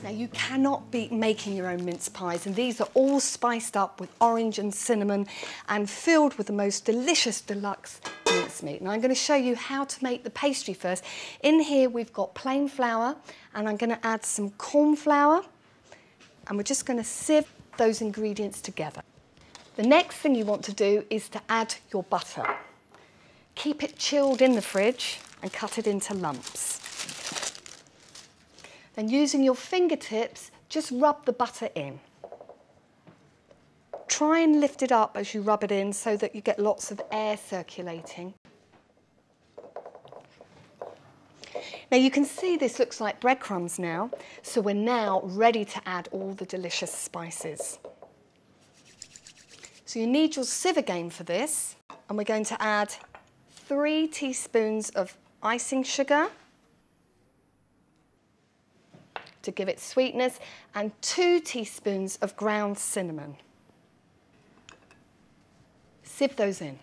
Now you cannot beat making your own mince pies, and these are all spiced up with orange and cinnamon and filled with the most delicious deluxe mincemeat. Now I'm going to show you how to make the pastry first. In here we've got plain flour, and I'm going to add some corn flour, and we're just going to sieve those ingredients together. The next thing you want to do is to add your butter. Keep it chilled in the fridge and cut it into lumps. And using your fingertips, just rub the butter in. Try and lift it up as you rub it in so that you get lots of air circulating. Now you can see this looks like breadcrumbs now, so we're now ready to add all the delicious spices. So you need your sieve again for this, and we're going to add 3 teaspoons of icing sugar to give it sweetness, and 2 teaspoons of ground cinnamon. Sieve those in.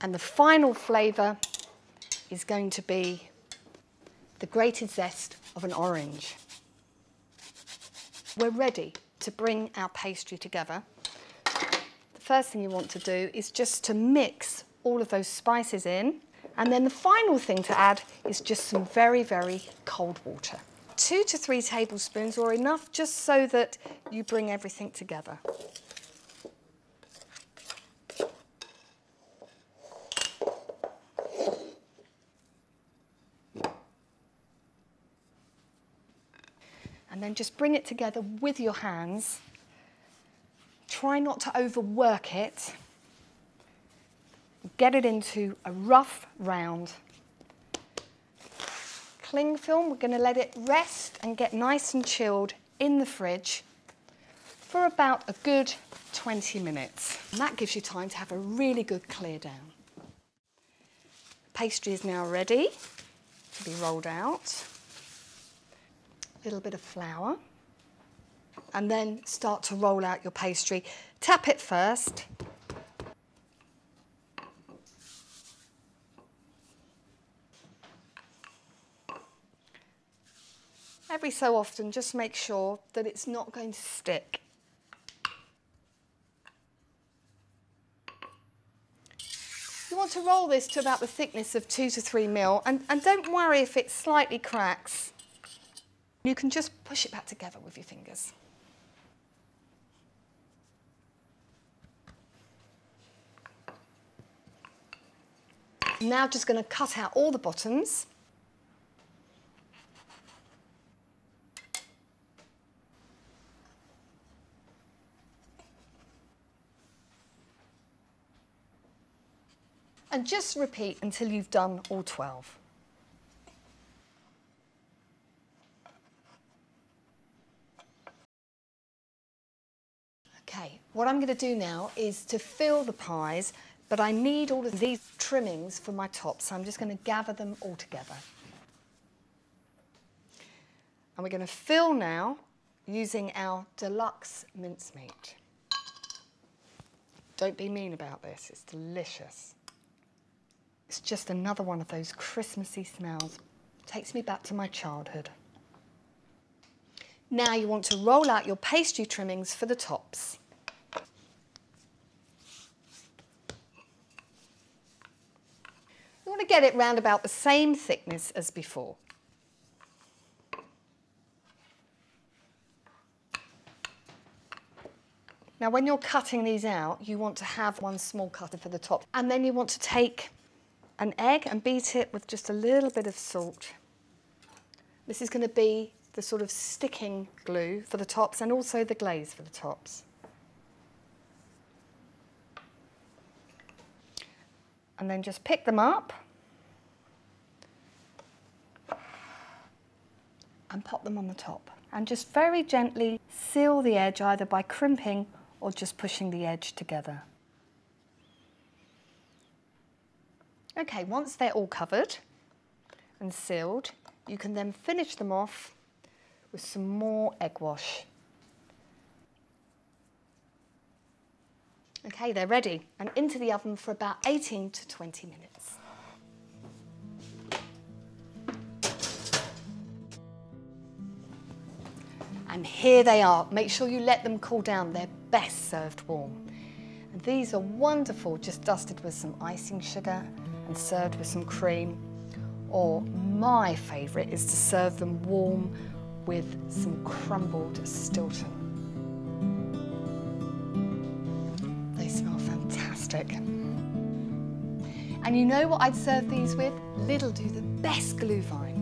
And the final flavour is going to be the grated zest of an orange. We're ready to bring our pastry together. The first thing you want to do is just to mix all of those spices in. And then the final thing to add is just some very, very cold water. 2 to 3 tablespoons or enough just so that you bring everything together. And then just bring it together with your hands. Try not to overwork it. Get it into a rough round. Cling film, we're going to let it rest and get nice and chilled in the fridge for about a good 20 minutes. And that gives you time to have a really good clear down. Pastry is now ready to be rolled out. A little bit of flour. And then start to roll out your pastry. Tap it first. Every so often, just make sure that it's not going to stick. You want to roll this to about the thickness of 2 to 3 mil, and don't worry if it slightly cracks. You can just push it back together with your fingers. I'm now just going to cut out all the bottoms. And just repeat until you've done all 12. Okay, what I'm going to do now is to fill the pies, but I need all of these trimmings for my top, so I'm just going to gather them all together. And we're going to fill now using our deluxe mincemeat. Don't be mean about this, it's delicious. It's just another one of those Christmassy smells. Takes me back to my childhood. Now you want to roll out your pastry trimmings for the tops. You want to get it round about the same thickness as before. Now when you're cutting these out, you want to have one small cutter for the top. And then you want to take an egg and beat it with just a little bit of salt. This is going to be the sort of sticking glue for the tops and also the glaze for the tops. And then just pick them up and pop them on the top. And just very gently seal the edge either by crimping or just pushing the edge together. Okay, once they're all covered and sealed, you can then finish them off with some more egg wash. Okay, they're ready and into the oven for about 18 to 20 minutes. And here they are. Make sure you let them cool down. They're best served warm. And these are wonderful, just dusted with some icing sugar and served with some cream. Or my favourite is to serve them warm with some crumbled Stilton. They smell fantastic. And you know what I'd serve these with? Lidl do the best glühwein.